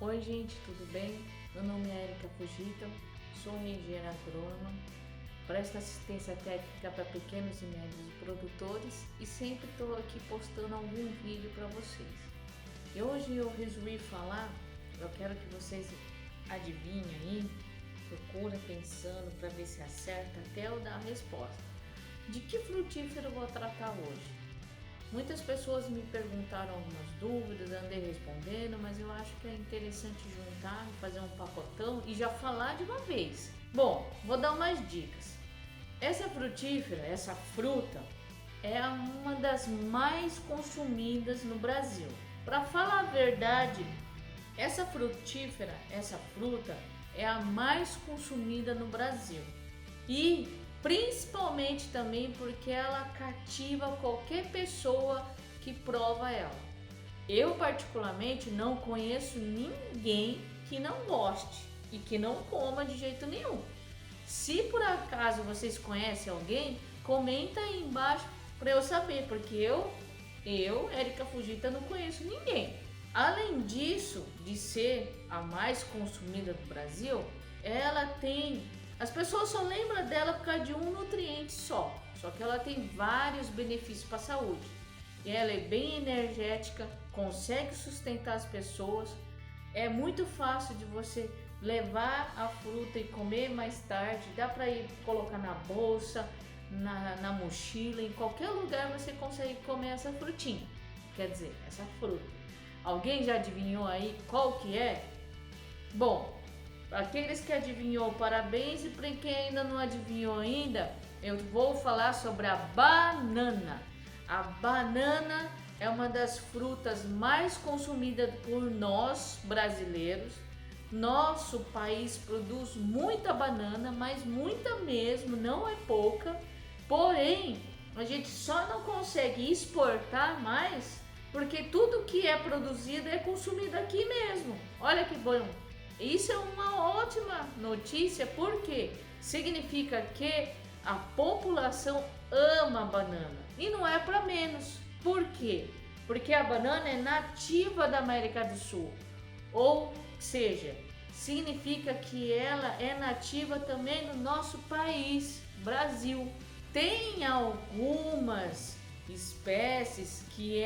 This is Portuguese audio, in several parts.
Oi gente, tudo bem? Meu nome é Erika Fujita, sou engenheira agrônoma, presto assistência técnica para pequenos e médios produtores e sempre estou aqui postando algum vídeo para vocês. E hoje eu resolvi falar, eu quero que vocês adivinhem aí, procura pensando para ver se acerta até eu dar a resposta. De que frutífero eu vou tratar hoje? Muitas pessoas me perguntaram algumas dúvidas, andei respondendo, mas eu acho que é interessante juntar, fazer um pacotão e já falar de uma vez. Bom, vou dar umas dicas. Essa frutífera, essa fruta, é uma das mais consumidas no Brasil. Para falar a verdade, essa frutífera, essa fruta, é a mais consumida no Brasil. E principalmente também porque ela cativa qualquer pessoa que prova ela. Eu particularmente não conheço ninguém que não goste e que não coma de jeito nenhum. Se por acaso vocês conhecem alguém, comenta aí embaixo para eu saber, porque eu, Erika Fujita, não conheço ninguém. Além disso, de ser a mais consumida do Brasil, ela tem... As pessoas só lembram dela por causa de um nutriente só que ela tem vários benefícios para a saúde. E ela é bem energética, consegue sustentar as pessoas, é muito fácil de você levar a fruta e comer mais tarde, dá para ir colocar na bolsa, na mochila, em qualquer lugar você consegue comer essa frutinha, quer dizer, essa fruta. Alguém já adivinhou aí qual que é? Bom, aqueles que adivinhou, parabéns, e para quem ainda não adivinhou ainda, eu vou falar sobre a banana. A banana é uma das frutas mais consumidas por nós brasileiros. Nosso país produz muita banana, mas muita mesmo, não é pouca. Porém, a gente só não consegue exportar mais porque tudo que é produzido é consumido aqui mesmo. Olha que bom! Isso é uma ótima notícia porque significa que a população ama a banana e não é para menos. Por quê? Porque a banana é nativa da América do Sul, ou seja, significa que ela é nativa também no nosso país, Brasil. Tem algumas espécies que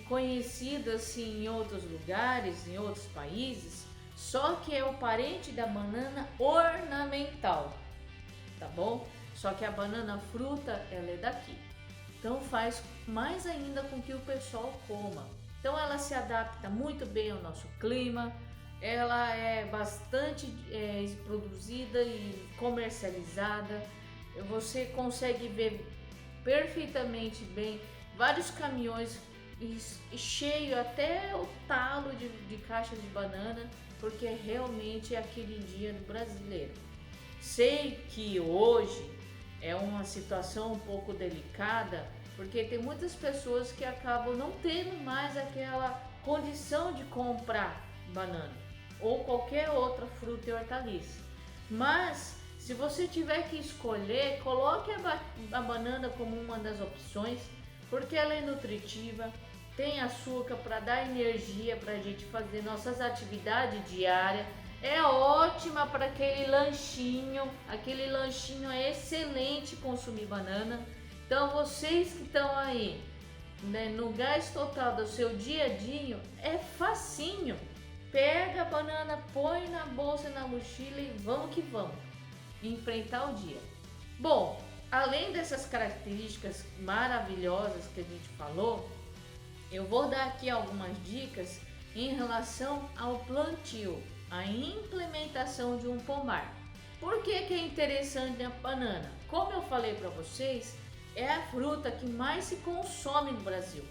conhecidas assim em outros lugares, em outros países, só que é o parente da banana ornamental, tá bom? Só que a banana fruta, ela é daqui. Então faz mais ainda com que o pessoal coma. Então ela se adapta muito bem ao nosso clima, ela é bastante produzida e comercializada. Você consegue ver perfeitamente bem vários caminhões cheio até o talo de caixas de banana, porque realmente é aquele dia do brasileiro. Sei que hoje é uma situação um pouco delicada, porque tem muitas pessoas que acabam não tendo mais aquela condição de comprar banana ou qualquer outra fruta e hortaliça. Mas se você tiver que escolher, coloque a banana como uma das opções, porque ela é nutritiva, tem açúcar para dar energia para a gente fazer nossas atividades diárias, é ótima para aquele lanchinho é excelente consumir banana. Então vocês que estão aí, né, no gás total do seu dia a dia, é facinho, pega a banana, põe na bolsa, na mochila e vamos que vamos enfrentar o dia. Bom, além dessas características maravilhosas que a gente falou, eu vou dar aqui algumas dicas em relação ao plantio, a implementação de um pomar. Por que é interessante a banana? Como eu falei para vocês, é a fruta que mais se consome no Brasil,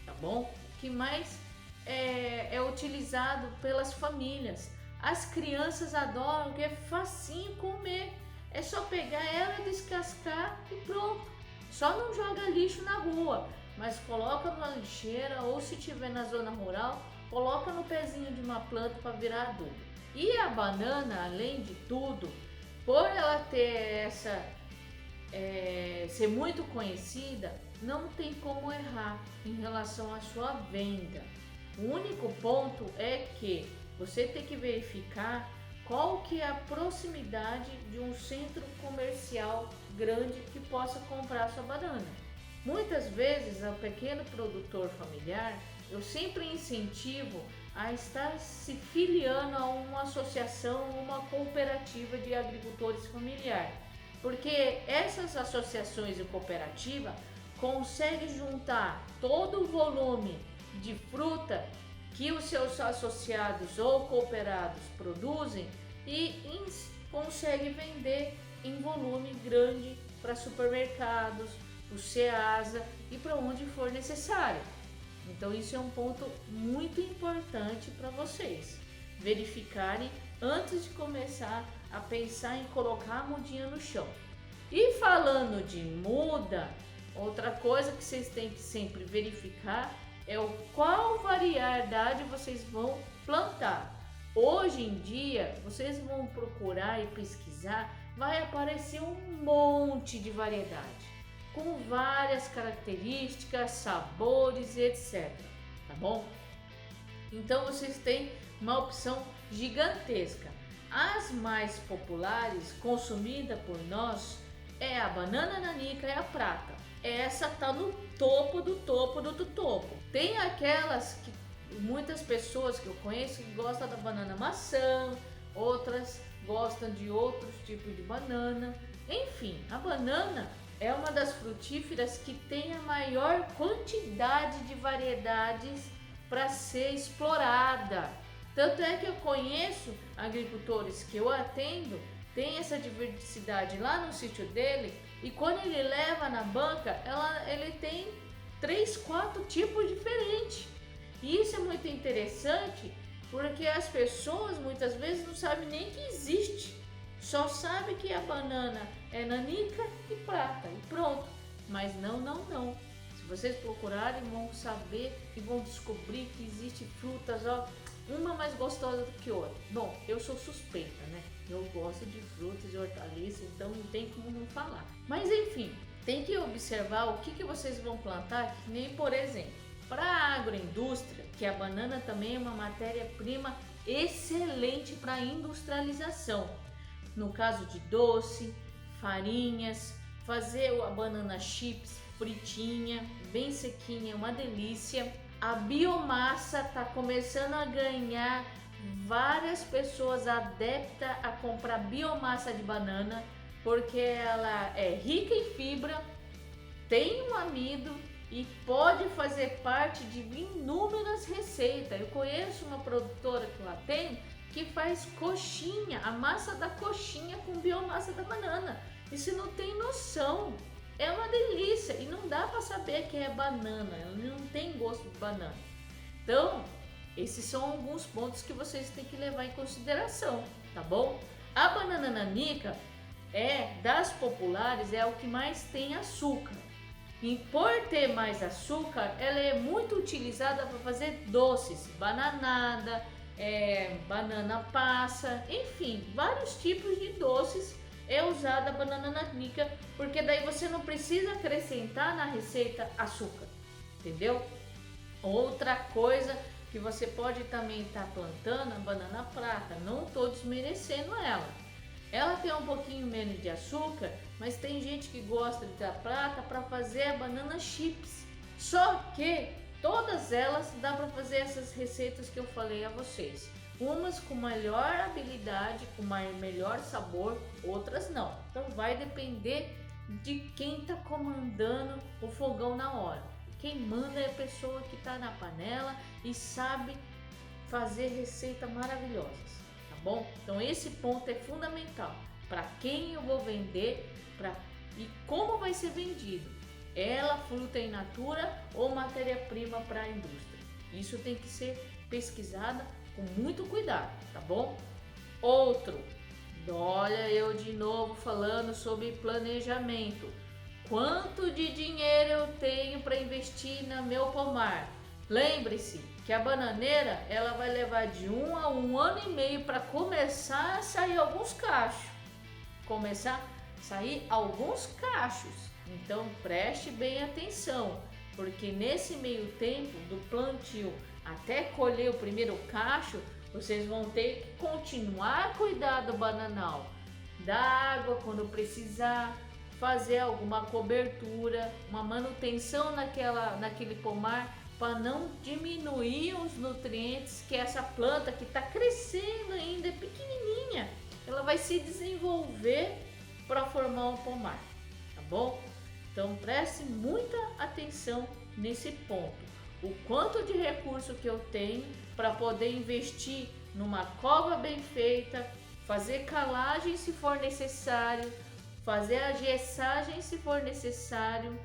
tá bom? Que mais é utilizado pelas famílias. As crianças adoram, que é facinho comer. É só pegar ela, descascar e pronto. Só não joga lixo na rua, mas coloca numa lixeira, ou se tiver na zona rural, coloca no pezinho de uma planta para virar adubo. E a banana, além de tudo, por ela ter ser muito conhecida, não tem como errar em relação à sua venda. O único ponto é que você tem que verificar qual que é a proximidade de um centro comercial grande que possa comprar sua banana. Muitas vezes, ao pequeno produtor familiar, eu sempre incentivo a estar se filiando a uma associação, uma cooperativa de agricultores familiar, porque essas associações e cooperativa conseguem juntar todo o volume de fruta que os seus associados ou cooperados produzem e consegue vender em volume grande para supermercados, o Ceasa e para onde for necessário. Então isso é um ponto muito importante para vocês verificarem antes de começar a pensar em colocar a mudinha no chão. E falando de muda, outra coisa que vocês têm que sempre verificar é o qual variedade vocês vão plantar. Hoje em dia, vocês vão procurar e pesquisar, vai aparecer um monte de variedade, com várias características, sabores, etc. Tá bom? Então vocês têm uma opção gigantesca. As mais populares, consumida por nós, é a banana nanica e a prata. Essa tá no topo do topo do topo. Tem aquelas que muitas pessoas que eu conheço que gostam da banana maçã, outras gostam de outros tipos de banana. Enfim, a banana é uma das frutíferas que tem a maior quantidade de variedades para ser explorada. Tanto é que eu conheço agricultores que eu atendo, tem essa diversidade lá no sítio dele, e quando ele leva na banca, ele tem 3, 4 tipos diferentes. E isso é muito interessante, porque as pessoas muitas vezes não sabem nem que existe. Só sabe que a banana é nanica e prata e pronto. Mas não. Se vocês procurarem, vão saber e vão descobrir que existe frutas, ó, uma mais gostosa do que outra. Bom, eu sou suspeita, né? Eu gosto de frutas e hortaliças, então não tem como não falar. Mas enfim, tem que observar o que vocês vão plantar, que nem por exemplo, para a agroindústria, que a banana também é uma matéria-prima excelente para industrialização. No caso de doce, farinhas, fazer a banana chips fritinha, bem sequinha, uma delícia. A biomassa está começando a ganhar várias pessoas adeptas a comprar biomassa de banana, porque ela é rica em fibra, tem um amido e pode fazer parte de inúmeras receitas. Eu conheço uma produtora que lá tem, que faz coxinha, a massa da coxinha com biomassa da banana. E você não tem noção, é uma delícia e não dá para saber que é banana, ela não tem gosto de banana. Então, esses são alguns pontos que vocês têm que levar em consideração, tá bom? A banana nanica das populares, é o que mais tem açúcar. E por ter mais açúcar, ela é muito utilizada para fazer doces, bananada, banana passa, enfim, vários tipos de doces é usada a banana nanica, porque daí você não precisa acrescentar na receita açúcar, entendeu? Outra coisa que você pode também estar plantando a banana prata, não estou desmerecendo ela. Ela tem um pouquinho menos de açúcar, mas tem gente que gosta da prata para fazer a banana chips. Só que todas elas dá para fazer essas receitas que eu falei a vocês. Umas com melhor habilidade, com melhor sabor, outras não. Então vai depender de quem está comandando o fogão na hora. Quem manda é a pessoa que está na panela e sabe fazer receitas maravilhosas, tá bom? Então esse ponto é fundamental. Para quem eu vou vender e como vai ser vendido. Ela, fruta in natura ou matéria-prima para a indústria. Isso tem que ser pesquisada com muito cuidado, tá bom? Outro, olha eu de novo falando sobre planejamento. Quanto de dinheiro eu tenho para investir no meu pomar? Lembre-se que a bananeira ela vai levar de 1 a 1 ano e meio para começar a sair alguns cachos. Então preste bem atenção, porque nesse meio tempo do plantio até colher o primeiro cacho, vocês vão ter que continuar a cuidar do bananal, dar água quando precisar, fazer alguma cobertura, uma manutenção naquele pomar para não diminuir os nutrientes que essa planta que está crescendo ainda, é pequenininha, ela vai se desenvolver para formar um pomar, tá bom? Então preste muita atenção nesse ponto. O quanto de recurso que eu tenho para poder investir numa cova bem feita, fazer calagem se for necessário, fazer a gessagem se for necessário,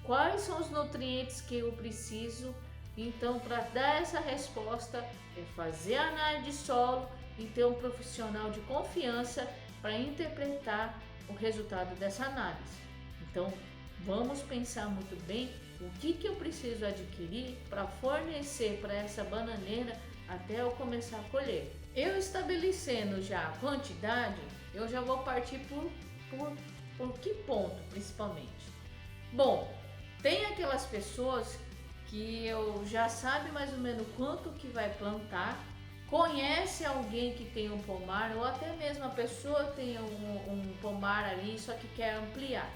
quais são os nutrientes que eu preciso. Então, para dar essa resposta, é fazer a análise de solo e ter um profissional de confiança para interpretar o resultado dessa análise. Então, vamos pensar muito bem o que eu preciso adquirir para fornecer para essa bananeira até eu começar a colher. Eu estabelecendo já a quantidade, eu já vou partir por que ponto principalmente? Bom, tem aquelas pessoas que eu já sabe mais ou menos quanto que vai plantar, conhece alguém que tem um pomar, ou até mesmo a pessoa tem um pomar ali, só que quer ampliar.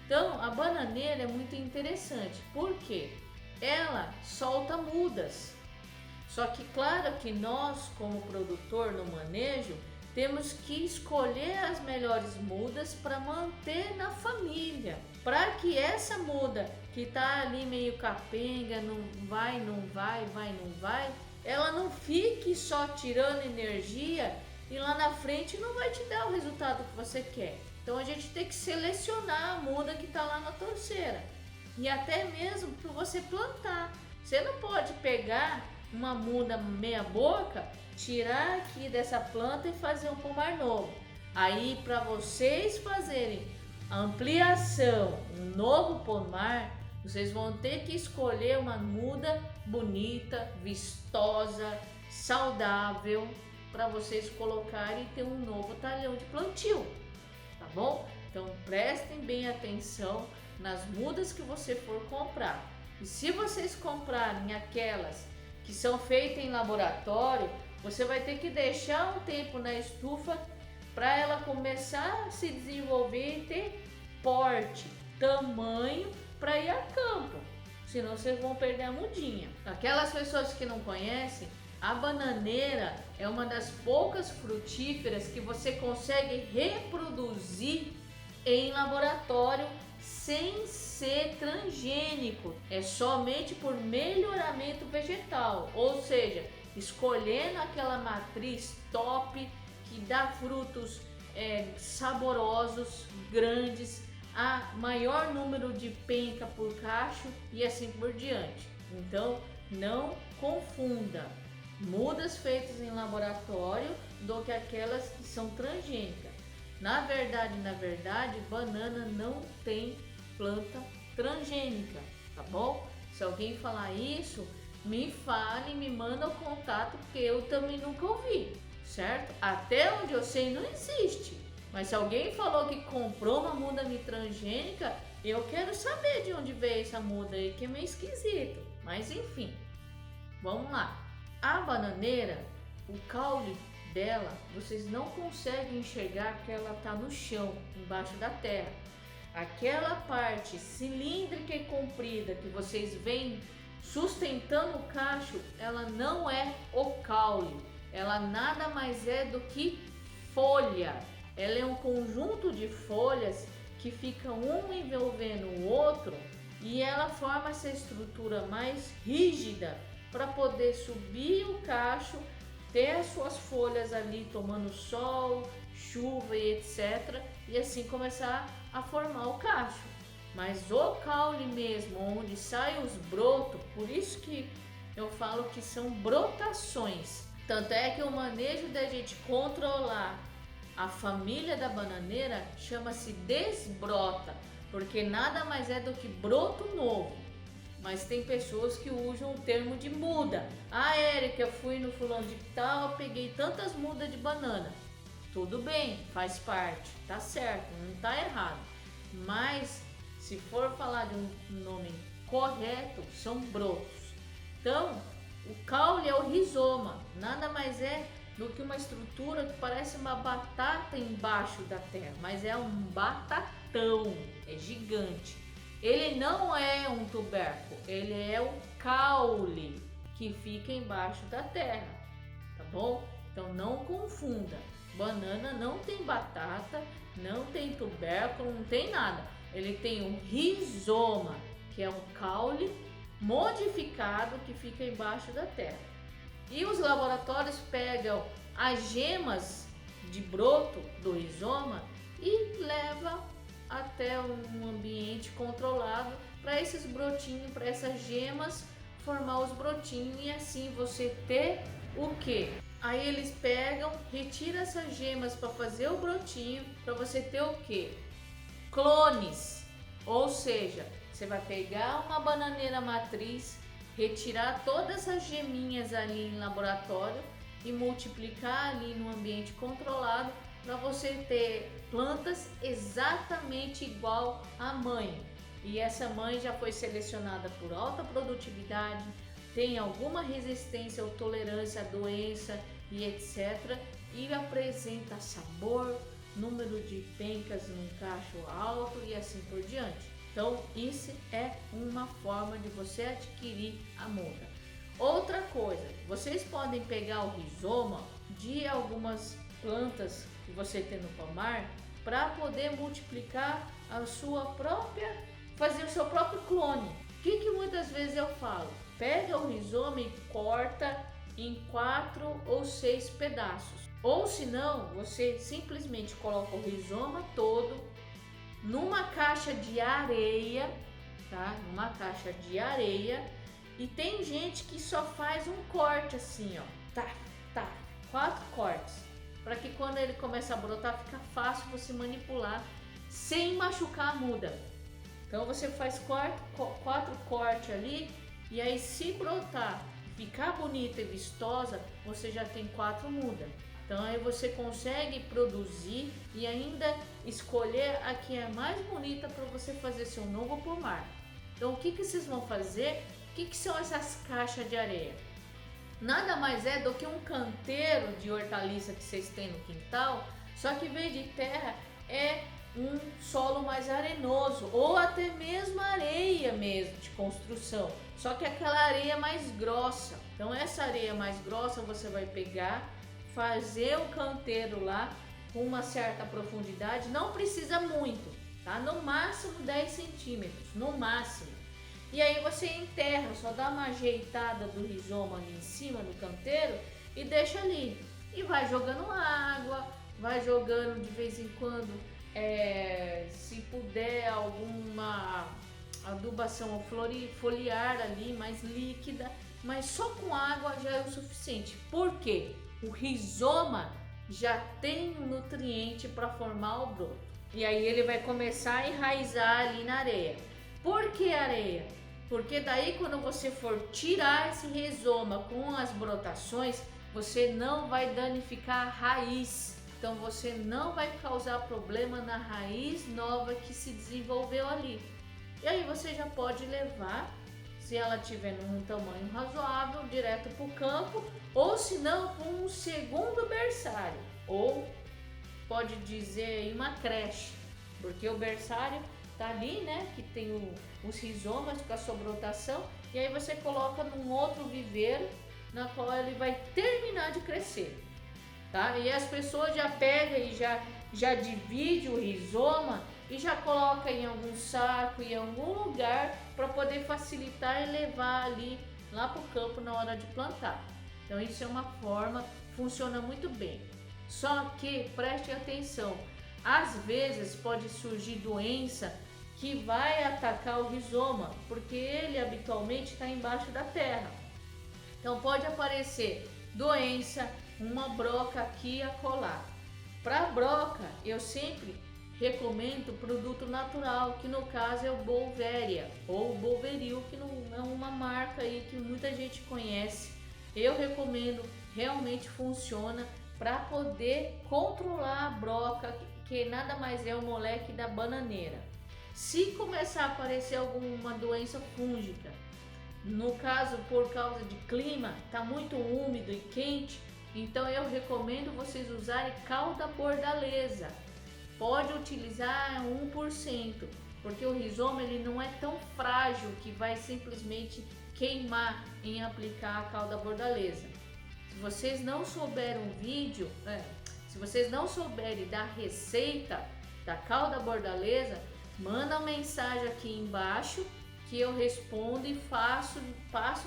Então a bananeira é muito interessante, porque ela solta mudas. Só que claro que nós, como produtor no manejo, temos que escolher as melhores mudas para manter na família, para que essa muda que está ali meio capenga, não vai, ela não fique só tirando energia e lá na frente não vai te dar o resultado que você quer. Então a gente tem que selecionar a muda que está lá na torceira e até mesmo para você plantar. Você não pode pegar uma muda meia boca, tirar aqui dessa planta e fazer um pomar novo. Aí para vocês fazerem a ampliação, um novo pomar, vocês vão ter que escolher uma muda bonita, vistosa, saudável, para vocês colocarem e ter um novo talhão de plantio, tá bom? Então prestem bem atenção nas mudas que você for comprar. E se vocês comprarem aquelas que são feitas em laboratório, você vai ter que deixar um tempo na estufa para ela começar a se desenvolver e ter porte, tamanho para ir a campo. Senão vocês vão perder a mudinha. Aquelas pessoas que não conhecem, a bananeira é uma das poucas frutíferas que você consegue reproduzir em laboratório sem ser transgênico. É somente por melhoramento vegetal, ou seja, escolhendo aquela matriz top que dá frutos saborosos, grandes, a maior número de penca por cacho e assim por diante. Então não confunda mudas feitas em laboratório do que aquelas que são transgênicas. Na verdade, banana não tem planta transgênica, tá bom? Se alguém falar isso, me fale, me manda o contato, porque eu também nunca ouvi, certo? Até onde eu sei não existe. Mas se alguém falou que comprou uma muda transgênica, eu quero saber de onde veio essa muda aí, que é meio esquisito. Mas enfim, vamos lá. A bananeira, o caule dela, vocês não conseguem enxergar que ela está no chão, embaixo da terra. Aquela parte cilíndrica e comprida que vocês veem sustentando o cacho, ela não é o caule. Ela nada mais é do que folha. Ela é um conjunto de folhas que ficam um envolvendo o outro e ela forma essa estrutura mais rígida para poder subir o cacho, ter as suas folhas ali tomando sol, chuva e etc. e assim começar a formar o cacho. Mas o caule mesmo, onde saem os brotos, por isso que eu falo que são brotações. Tanto é que o manejo da gente controlar a família da bananeira chama-se desbrota, porque nada mais é do que broto novo. Mas tem pessoas que usam o termo de muda. Ah, Érica, eu fui no fulano de tal, eu peguei tantas mudas de banana. Tudo bem, faz parte, tá certo, não tá errado. Mas se for falar de um nome correto são brotos. Então, o caule é o rizoma, nada mais é do que uma estrutura que parece uma batata embaixo da terra, mas é um batatão, é gigante. Ele não é um tubérculo, ele é o caule que fica embaixo da terra, tá bom? Então não confunda, banana não tem batata, não tem tubérculo, não tem nada. Ele tem um rizoma, que é um caule modificado que fica embaixo da terra. E os laboratórios pegam as gemas de broto do rizoma e levam até um ambiente controlado para esses brotinhos, para essas gemas formar os brotinhos e assim você ter o que? Aí eles pegam, retiram essas gemas para fazer o brotinho, para você ter o que? Clones, ou seja, você vai pegar uma bananeira matriz, retirar todas essas geminhas ali em laboratório e multiplicar ali no ambiente controlado para você ter plantas exatamente igual à mãe. E essa mãe já foi selecionada por alta produtividade, tem alguma resistência ou tolerância à doença e etc. E apresenta sabor, número de pencas num cacho alto e assim por diante. Então, isso é uma forma de você adquirir a muda. Outra coisa, vocês podem pegar o rizoma de algumas plantas que você tem no pomar para poder multiplicar a sua própria, fazer o seu próprio clone. O que muitas vezes eu falo? Pega o rizoma e corta em 4 ou 6 pedaços. Ou se não, você simplesmente coloca o rizoma todo numa caixa de areia, tá? Numa caixa de areia. E tem gente que só faz um corte assim, ó. Tá, 4 cortes. Para que quando ele começa a brotar, fica fácil você manipular sem machucar a muda. Então você faz 4 cortes ali. E aí se brotar, ficar bonita e vistosa, você já tem 4 mudas. Então aí você consegue produzir e ainda escolher a que é mais bonita para você fazer seu novo pomar. Então o que vocês vão fazer? O que são essas caixas de areia? Nada mais é do que um canteiro de hortaliça que vocês têm no quintal, só que em vez de terra é um solo mais arenoso ou até mesmo areia mesmo de construção, só que aquela areia mais grossa. Então essa areia mais grossa você vai pegar, fazer o canteiro lá com uma certa profundidade, não precisa muito, tá? No máximo 10 centímetros, no máximo. E aí você enterra, só dá uma ajeitada do rizoma ali em cima do canteiro e deixa ali. E vai jogando água, vai jogando de vez em quando, se puder, alguma adubação foliar ali, mais líquida, mas só com água já é o suficiente. Por quê? O rizoma já tem nutriente para formar o broto. E aí ele vai começar a enraizar ali na areia. Por que areia? Porque daí quando você for tirar esse rizoma com as brotações, você não vai danificar a raiz. Então você não vai causar problema na raiz nova que se desenvolveu ali. E aí você já pode levar, se ela tiver num tamanho razoável, direto para o campo, ou se não, para um segundo berçário, ou pode dizer aí uma creche, porque o berçário tá ali, né, que tem os rizomas com a sua brotação, e aí você coloca num outro viveiro, na qual ele vai terminar de crescer, tá? E as pessoas já pegam e já divide o rizoma e já coloca em algum saco, em algum lugar, para poder facilitar e levar ali lá para o campo na hora de plantar. Então isso é uma forma, funciona muito bem. Só que preste atenção, às vezes pode surgir doença que vai atacar o rizoma, porque ele habitualmente está embaixo da terra. Então pode aparecer doença, uma broca aqui e acolá. Para broca, eu sempre recomendo produto natural, que no caso é o Bolveria ou Bolveril, que não é uma marca aí que muita gente conhece. Eu recomendo, realmente funciona para poder controlar a broca, que nada mais é o moleque da bananeira. Se começar a aparecer alguma doença fúngica, no caso por causa de clima, tá muito úmido e quente, então eu recomendo vocês usarem calda bordaleza. Pode utilizar 1%, porque o rizoma ele não é tão frágil que vai simplesmente queimar em aplicar a calda bordaleza. Se vocês não souberem um vídeo, se vocês não souberem da receita da calda bordaleza, manda uma mensagem aqui embaixo que eu respondo e passo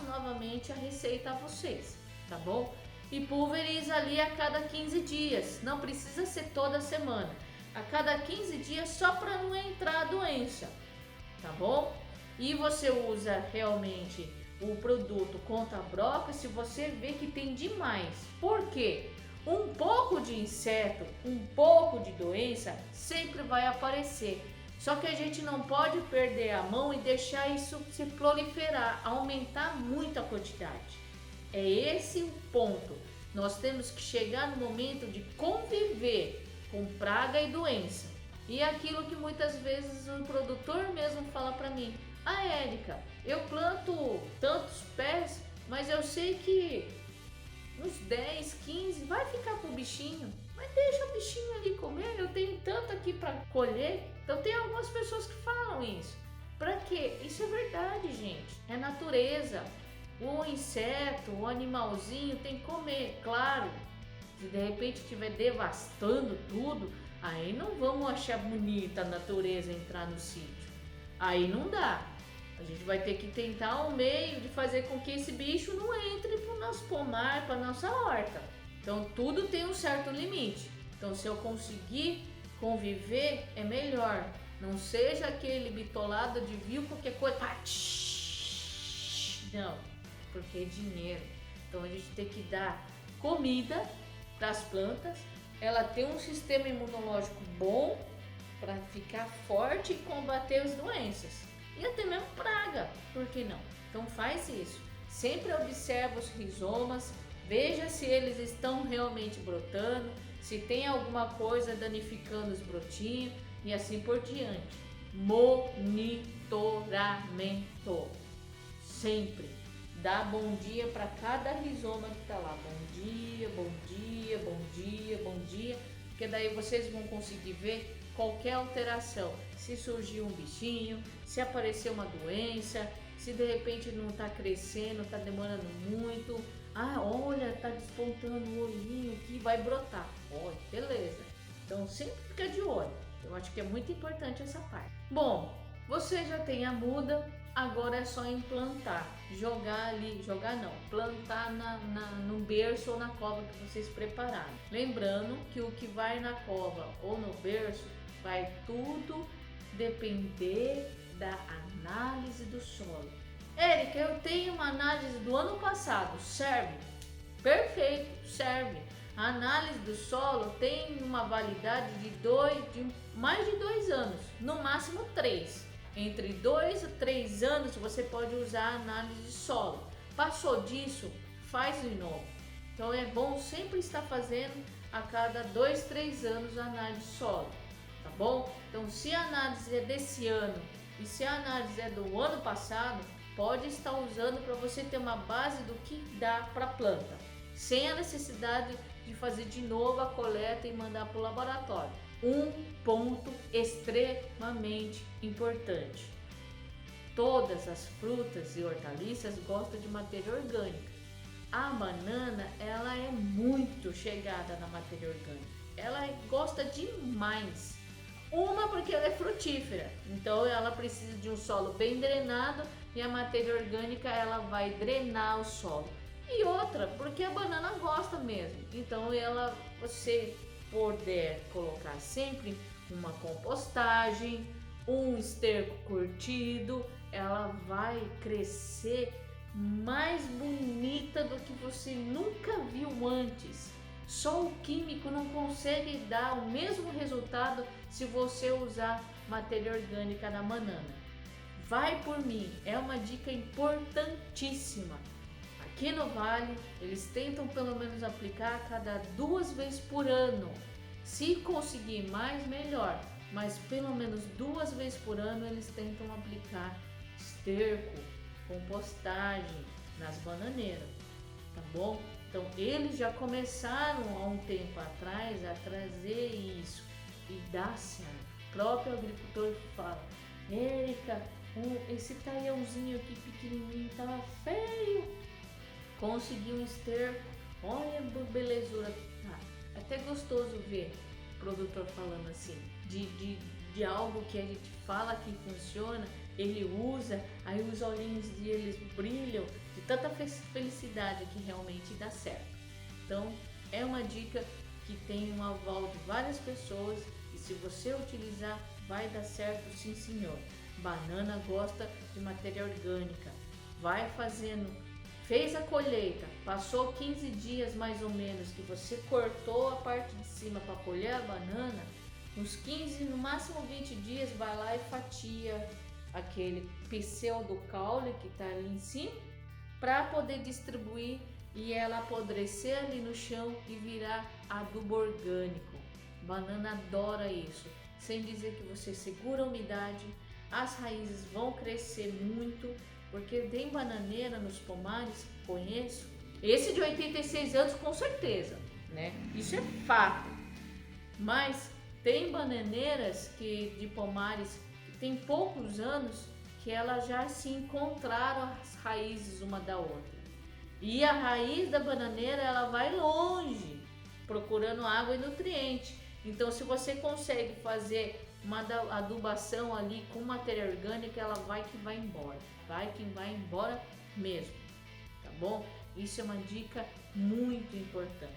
novamente a receita a vocês, tá bom? E pulveriza ali a cada 15 dias, não precisa ser toda semana, a cada 15 dias só para não entrar a doença, tá bom? E você usa realmente o produto contra a broca se você vê que tem demais. Por quê? Um pouco de inseto, um pouco de doença sempre vai aparecer. Só que a gente não pode perder a mão e deixar isso se proliferar, aumentar muito a quantidade. É esse o ponto. Nós temos que chegar no momento de conviver com praga e doença. E aquilo que muitas vezes o produtor mesmo fala para mim: ah, Érica, eu planto tantos pés, mas eu sei que uns 10, 15 vai ficar pro bichinho. Mas deixa o bichinho ali comer, eu tenho tanto aqui para colher. Então tem algumas pessoas que falam isso. Para quê? Isso é verdade, gente. É natureza. O inseto, o animalzinho tem que comer, claro. Se de repente estiver devastando tudo, aí não vamos achar bonita a natureza entrar no sítio. Aí não dá. A gente vai ter que tentar um meio de fazer com que esse bicho não entre para o nosso pomar, para nossa horta. Então tudo tem um certo limite. Então se eu conseguir conviver, é melhor. Não seja aquele bitolado de viu qualquer coisa. Não, porque é dinheiro. Então a gente tem que dar comida para as plantas. Ela tem um sistema imunológico bom para ficar forte e combater as doenças. E até mesmo praga, por que não? Então faz isso. Sempre observa os rizomas, veja se eles estão realmente brotando, se tem alguma coisa danificando os brotinhos e assim por diante. Monitoramento. Sempre. Dá bom dia para cada rizoma que está lá. Bom dia, bom dia, bom dia, bom dia. Porque daí vocês vão conseguir ver qualquer alteração. Se surgiu um bichinho, se apareceu uma doença, se de repente não está crescendo, está demorando muito. Ah, olha, está despontando o olhinho que vai brotar. Olha, beleza. Então sempre fica de olho. Eu acho que é muito importante essa parte. Bom, você já tem a muda, agora é só implantar. Jogar ali, jogar não, plantar no berço ou na cova que vocês prepararam. Lembrando que o que vai na cova ou no berço vai tudo depender da análise do solo. Érica, eu tenho uma análise do ano passado, serve? Perfeito, serve. A análise do solo tem uma validade de mais de 2 anos, no máximo 3. Entre 2 e 3 anos você pode usar a análise de solo. Passou disso, faz de novo. Então é bom sempre estar fazendo a cada 2, 3 anos a análise de solo. Tá bom? Então se a análise é desse ano e se a análise é do ano passado, pode estar usando para você ter uma base do que dá para a planta, sem a necessidade de fazer de novo a coleta e mandar para o laboratório. Um ponto extremamente importante: todas as frutas e hortaliças gostam de matéria orgânica. A banana, ela é muito chegada na matéria orgânica, ela gosta demais. Uma, porque ela é frutífera, então ela precisa de um solo bem drenado e a matéria orgânica ela vai drenar o solo. E outra, porque a banana gosta mesmo, então você puder colocar sempre uma compostagem, um esterco curtido, ela vai crescer mais bonita do que você nunca viu antes. Só o químico não consegue dar o mesmo resultado se você usar matéria orgânica na banana. Vai por mim, é uma dica importantíssima. Aqui no Vale, eles tentam pelo menos aplicar a cada 2 vezes por ano. Se conseguir mais, melhor. mas pelo menos 2 vezes por ano eles tentam aplicar esterco, compostagem nas bananeiras, tá bom? Então eles já começaram há um tempo atrás a trazer isso e dá certo. O próprio agricultor fala: Érica, esse taiãozinho aqui pequenininho tava feio, consegui um esterco, olha a belezura que tá. Até gostoso ver o produtor falando assim, de algo que a gente fala que funciona, ele usa, aí os olhinhos deles brilham de tanta felicidade que realmente dá certo. Então é uma dica que tem um aval de várias pessoas e se você utilizar vai dar certo, sim senhor. Banana gosta de matéria orgânica, vai fazendo, fez a colheita, passou 15 dias mais ou menos que você cortou a parte de cima para colher a banana, uns 15, no máximo 20 dias vai lá e fatia aquele pseudo caule que está ali em cima para poder distribuir e ela apodrecer ali no chão e virar adubo orgânico. Banana adora isso, sem dizer que você segura a umidade, as raízes vão crescer muito, porque tem bananeira nos pomares, conheço, esse de 86 anos com certeza, né? Isso é fato, mas tem bananeiras de pomares que tem poucos anos que elas já se encontraram as raízes uma da outra. E a raiz da bananeira ela vai longe, procurando água e nutriente. Então se você consegue fazer uma adubação ali com matéria orgânica, ela vai embora mesmo, tá bom? Isso é uma dica muito importante.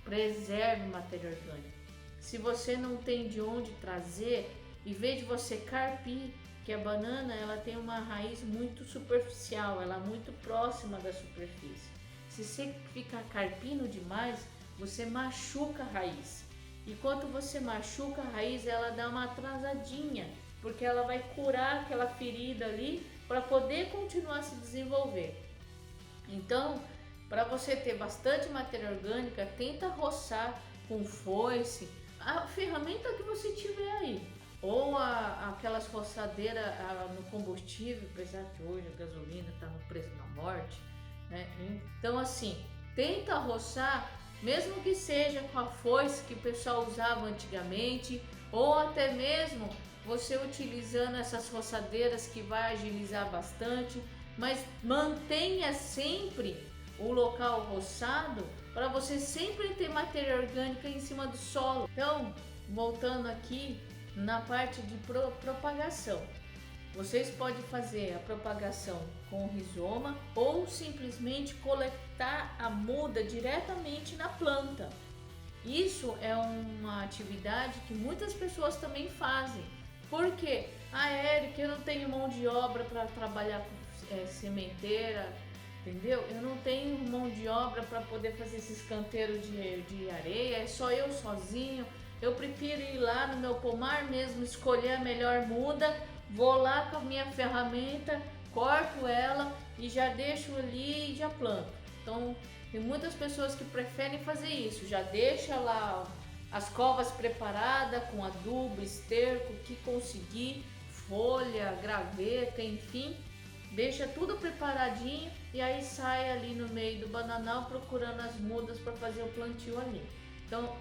Preserve matéria orgânica. Se você não tem de onde trazer, em vez de você carpir, que a banana ela tem uma raiz muito superficial, ela é muito próxima da superfície. Se você ficar carpindo demais, você machuca a raiz. E quando você machuca a raiz, ela dá uma atrasadinha, porque ela vai curar aquela ferida ali para poder continuar a se desenvolver. Então, para você ter bastante matéria orgânica, tenta roçar com foice, a ferramenta que você tiver aí, ou aquelas roçadeiras no combustível, apesar que hoje a gasolina está no preço da morte, né? Então assim, tenta roçar, mesmo que seja com a foice que o pessoal usava antigamente, ou até mesmo você utilizando essas roçadeiras que vai agilizar bastante, mas mantenha sempre o local roçado para você sempre ter matéria orgânica em cima do solo. Então, voltando aqui na parte de propagação, vocês podem fazer a propagação com rizoma ou simplesmente coletar a muda diretamente na planta. Isso é uma atividade que muitas pessoas também fazem. Por quê? Érica, eu não tenho mão de obra para trabalhar com sementeira, entendeu? Eu não tenho mão de obra para poder fazer esses canteiros de areia, é só eu sozinho. Eu prefiro ir lá no meu pomar mesmo, escolher a melhor muda, vou lá com a minha ferramenta, corto ela e já deixo ali e já planto. Então, tem muitas pessoas que preferem fazer isso, já deixa lá as covas preparadas com adubo, esterco, o que conseguir, folha, graveta, enfim, deixa tudo preparadinho e aí sai ali no meio do bananal procurando as mudas para fazer o plantio ali. Então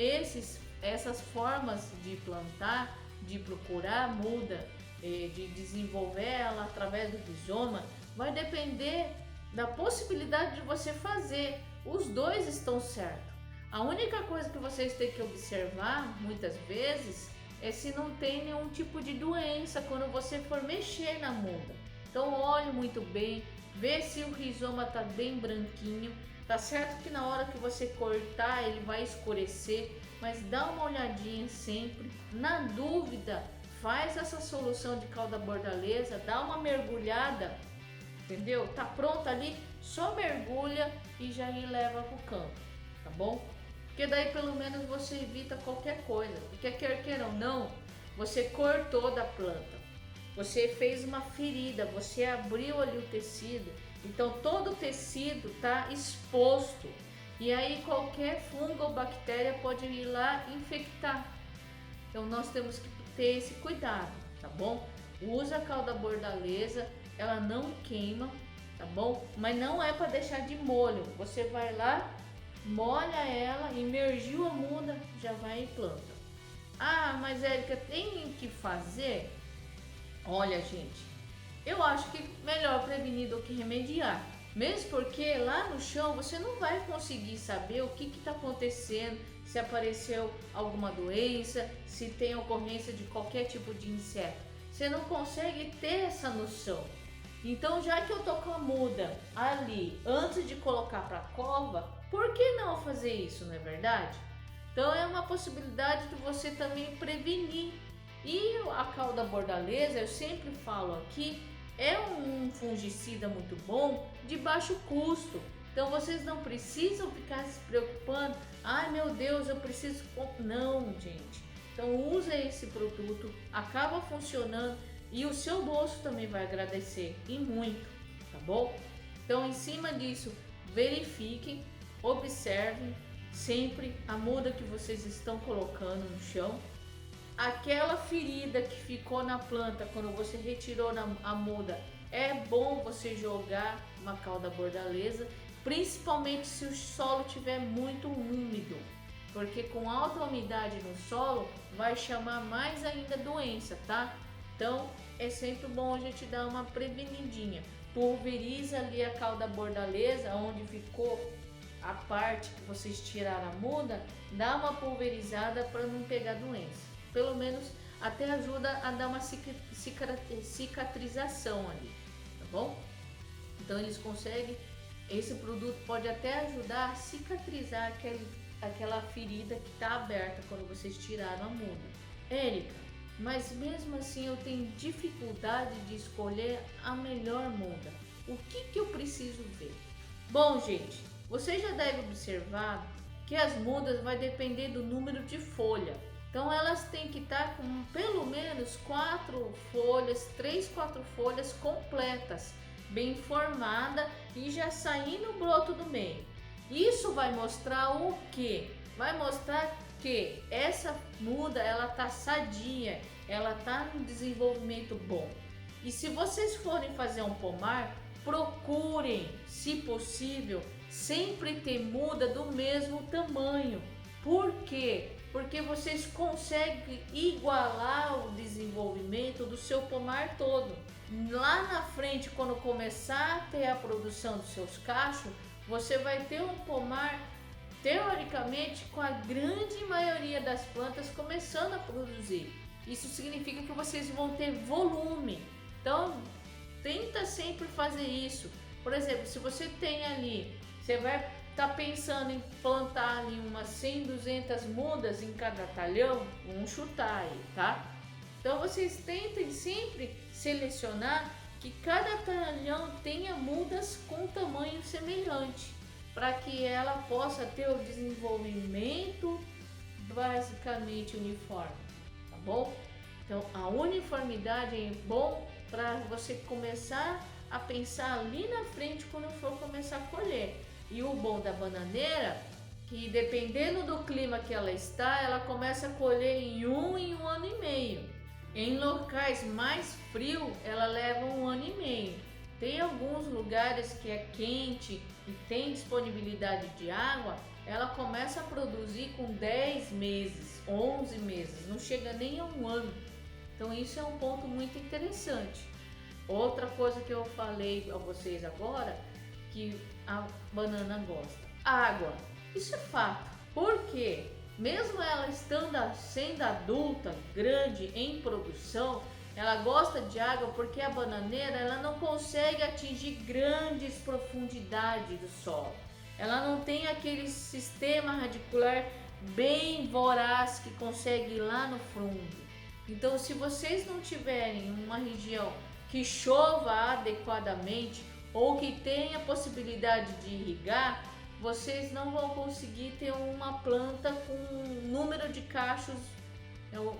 essas formas de plantar, de procurar a muda, de desenvolver ela através do rizoma, vai depender da possibilidade de você fazer. Os dois estão certos. A única coisa que vocês têm que observar, muitas vezes, é se não tem nenhum tipo de doença quando você for mexer na muda. Então olhe muito bem, vê se o rizoma está bem branquinho. Tá certo que na hora que você cortar ele vai escurecer, mas dá uma olhadinha sempre. Na dúvida, faz essa solução de calda bordaleza, dá uma mergulhada, entendeu? Tá pronto ali, só mergulha e já leva pro campo, tá bom? Porque daí pelo menos você evita qualquer coisa, porque quer queira ou não, você cortou da planta, você fez uma ferida, você abriu ali o tecido, então todo o tecido está exposto e aí qualquer fungo ou bactéria pode ir lá infectar. Então nós temos que ter esse cuidado, tá bom? Usa a calda bordaleza, ela não queima, tá bom? Mas não é para deixar de molho. Você vai lá, molha ela, imergiu a muda, já vai e planta. Ah, mas Érica, tem que fazer? Olha, gente, eu acho que melhor prevenir do que remediar. Mesmo porque lá no chão você não vai conseguir saber o que está acontecendo, se apareceu alguma doença, se tem ocorrência de qualquer tipo de inseto. Você não consegue ter essa noção. Então, já que eu tô com a muda ali antes de colocar para a cova, por que não fazer isso, não é verdade? Então é uma possibilidade de você também prevenir. E a calda bordaleza, eu sempre falo aqui, é um fungicida muito bom de baixo custo. Então vocês não precisam ficar se preocupando. Ai meu Deus, eu preciso. Não, gente. Então usa esse produto, acaba funcionando e o seu bolso também vai agradecer e muito, tá bom? Então em cima disso, verifiquem, observem sempre a muda que vocês estão colocando no chão. Aquela ferida que ficou na planta quando você retirou a muda, é bom você jogar uma calda bordaleza, principalmente se o solo estiver muito úmido, porque com alta umidade no solo vai chamar mais ainda doença, tá? Então é sempre bom a gente dar uma prevenidinha. Pulveriza ali a calda bordaleza onde ficou a parte que vocês tiraram a muda, dá uma pulverizada para não pegar doença. Pelo menos até ajuda a dar uma cicatrização ali, tá bom? Então eles conseguem, esse produto pode até ajudar a cicatrizar aquela ferida que está aberta quando vocês tiraram a muda. Érica, mas mesmo assim eu tenho dificuldade de escolher a melhor muda. O que eu preciso ver? Bom, gente, você já deve observar que as mudas vai depender do número de folha. Então elas têm que estar com pelo menos 4 folhas, 3, 4 folhas completas, bem formada e já saindo o broto do meio. Isso vai mostrar o quê? Vai mostrar que essa muda ela tá sadia, ela tá no desenvolvimento bom. E se vocês forem fazer um pomar, procurem, se possível, sempre ter muda do mesmo tamanho. Por quê? Porque vocês conseguem igualar o desenvolvimento do seu pomar todo. Lá na frente, quando começar a ter a produção dos seus cachos, você vai ter um pomar, teoricamente, com a grande maioria das plantas começando a produzir. Isso significa que vocês vão ter volume. Então, tenta sempre fazer isso. Por exemplo, se você tem ali, você vai tá pensando em plantar ali umas 100, 200 mudas em cada talhão, vamos chutar aí, tá? Então vocês tentem sempre selecionar que cada talhão tenha mudas com tamanho semelhante, para que ela possa ter o desenvolvimento basicamente uniforme, tá bom? Então a uniformidade é bom para você começar a pensar ali na frente quando for começar a colher. E o bom da bananeira, que dependendo do clima que ela está, ela começa a colher em um ano e meio. Em locais mais frios, ela leva 1 ano e meio. Tem alguns lugares que é quente e tem disponibilidade de água, ela começa a produzir com 10 meses, 11 meses, não chega nem a 1 ano. Então isso é um ponto muito interessante. Outra coisa que eu falei a vocês agora, que a banana gosta. Água, isso é fato. Porque mesmo ela sendo adulta, grande, em produção, ela gosta de água porque a bananeira ela não consegue atingir grandes profundidades do solo. Ela não tem aquele sistema radicular bem voraz que consegue ir lá no fundo. Então, se vocês não tiverem uma região que chova adequadamente ou que tenha possibilidade de irrigar, vocês não vão conseguir ter uma planta com número de cachos,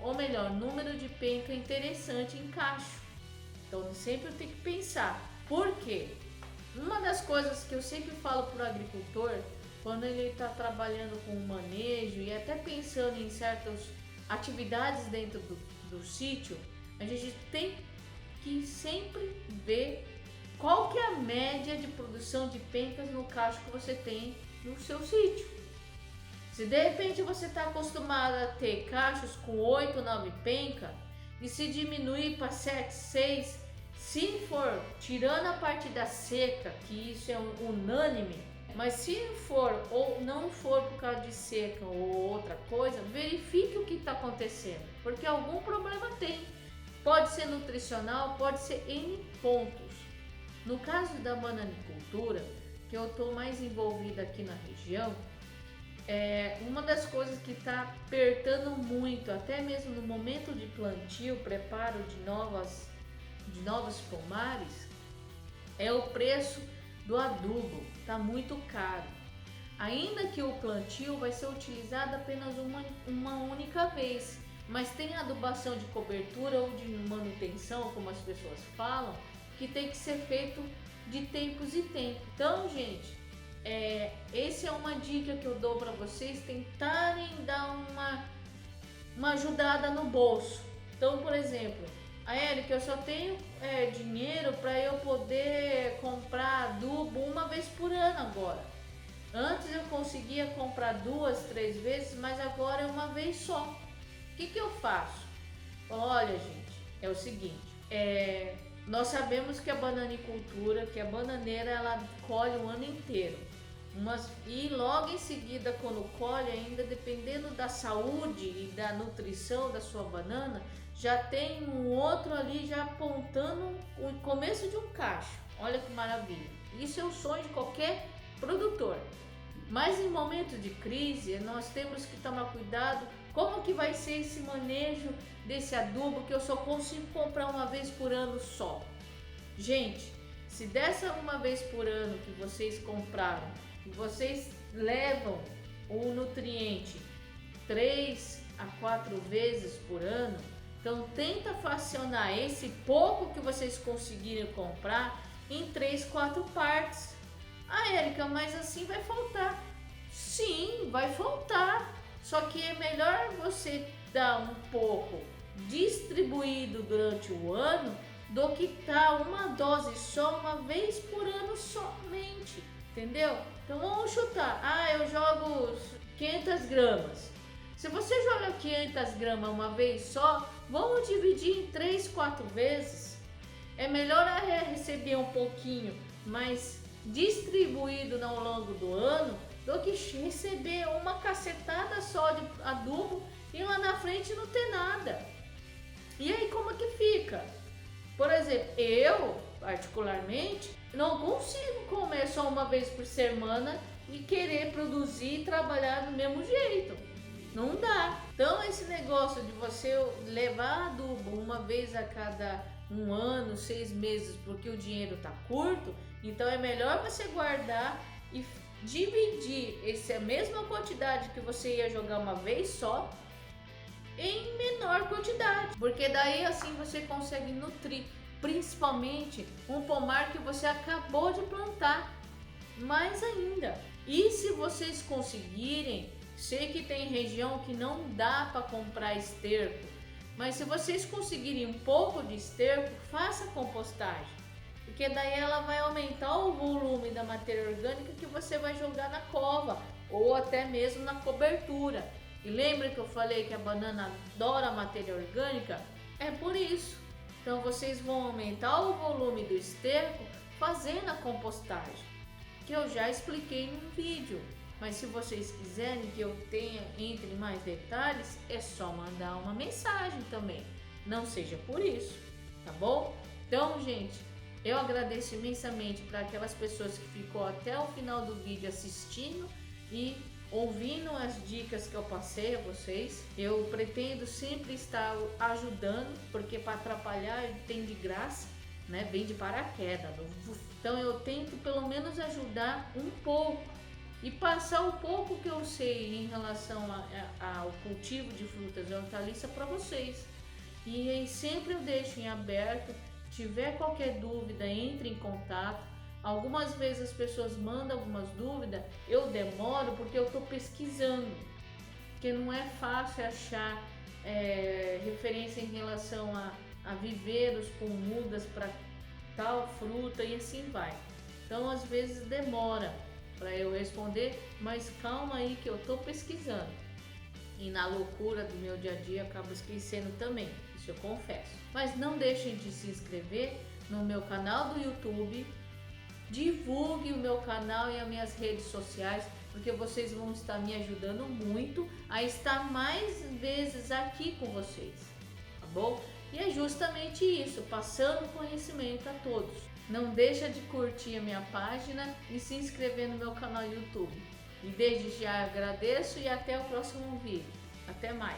ou melhor, número de penca interessante em cacho. Então sempre tem que pensar. Por quê? Uma das coisas que eu sempre falo para o agricultor, quando ele está trabalhando com o manejo e até pensando em certas atividades dentro do sítio, a gente tem que sempre ver qual que é a média de produção de pencas no cacho que você tem no seu sítio. Se de repente você está acostumado a ter cachos com 8, 9 pencas, e se diminuir para 7, 6, se for tirando a parte da seca, que isso é unânime, mas se for ou não for por causa de seca ou outra coisa, verifique o que está acontecendo, porque algum problema tem. Pode ser nutricional, pode ser N pontos. No caso da bananicultura, que eu estou mais envolvida aqui na região, uma das coisas que está apertando muito, até mesmo no momento de plantio, preparo de novos pomares, é o preço do adubo. Está muito caro. Ainda que o plantio vai ser utilizado apenas uma única vez, mas tem adubação de cobertura ou de manutenção, como as pessoas falam, que tem que ser feito de tempos em tempos. Então, gente, essa é uma dica que eu dou para vocês tentarem dar uma ajudada no bolso. Então, por exemplo, Érica, eu só tenho dinheiro para eu poder comprar adubo uma vez por ano agora. Antes eu conseguia comprar 2, 3 vezes, mas agora é uma vez só. O que eu faço? Olha, gente, é o seguinte, nós sabemos que a bananicultura, que a bananeira, ela colhe o ano inteiro. E logo em seguida, quando colhe, ainda dependendo da saúde e da nutrição da sua banana, já tem um outro ali já apontando o começo de um cacho. Olha que maravilha. Isso é o sonho de qualquer produtor. Mas em momentos de crise, nós temos que tomar cuidado. Como que vai ser esse manejo desse adubo que eu só consigo comprar uma vez por ano só? Gente, se dessa uma vez por ano que vocês compraram, e vocês levam o nutriente 3 a 4 vezes por ano, então tenta fracionar esse pouco que vocês conseguirem comprar em 3, 4 partes. Ah, Érica, mas assim vai faltar. Sim, vai faltar. Só que é melhor você dar um pouco distribuído durante o ano do que dar uma dose só uma vez por ano somente, entendeu? Então vamos chutar. Eu jogo 500 gramas. Se você joga 500 gramas uma vez só, vamos dividir em 3, 4 vezes. É melhor receber um pouquinho mais distribuído ao longo do ano do que receber uma cacetada só de adubo e lá na frente não ter nada. E aí como é que fica? Por exemplo, eu particularmente não consigo comer só uma vez por semana e querer produzir e trabalhar do mesmo jeito. Não dá. Então esse negócio de você levar adubo uma vez a cada um ano, 6 meses, porque o dinheiro tá curto, então é melhor você guardar e dividir essa mesma quantidade que você ia jogar uma vez só em menor quantidade, porque daí assim você consegue nutrir principalmente um pomar que você acabou de plantar mais ainda. E se vocês conseguirem, sei que tem região que não dá para comprar esterco, mas se vocês conseguirem um pouco de esterco, faça compostagem, porque daí ela vai aumentar o volume da matéria orgânica que você vai jogar na cova ou até mesmo na cobertura. E lembra que eu falei que a banana adora matéria orgânica? É por isso. Então vocês vão aumentar o volume do esterco fazendo a compostagem, que eu já expliquei num vídeo. Mas se vocês quiserem que eu entre mais detalhes, é só mandar uma mensagem também. Não seja por isso, tá bom? Então, gente, eu agradeço imensamente para aquelas pessoas que ficou até o final do vídeo assistindo e ouvindo as dicas que eu passei a vocês. Eu pretendo sempre estar ajudando, porque para atrapalhar tem de graça, né? Vem de paraquedas. Então eu tento pelo menos ajudar um pouco e passar um pouco que eu sei em relação ao cultivo de frutas e hortaliças para vocês. E aí sempre eu deixo em aberto. Tiver qualquer dúvida, entre em contato. Algumas vezes as pessoas mandam algumas dúvidas, eu demoro porque eu estou pesquisando, porque não é fácil achar referência em relação a viveiros com mudas para tal fruta e assim vai. Então às vezes demora para eu responder, mas calma aí que eu estou pesquisando. E na loucura do meu dia a dia eu acabo esquecendo também, isso eu confesso. Mas não deixem de se inscrever no meu canal do YouTube, divulgue o meu canal e as minhas redes sociais, porque vocês vão estar me ajudando muito a estar mais vezes aqui com vocês, tá bom? E é justamente isso, passando conhecimento a todos. Não deixa de curtir a minha página e se inscrever no meu canal YouTube. E desde já agradeço e até o próximo vídeo. Até mais!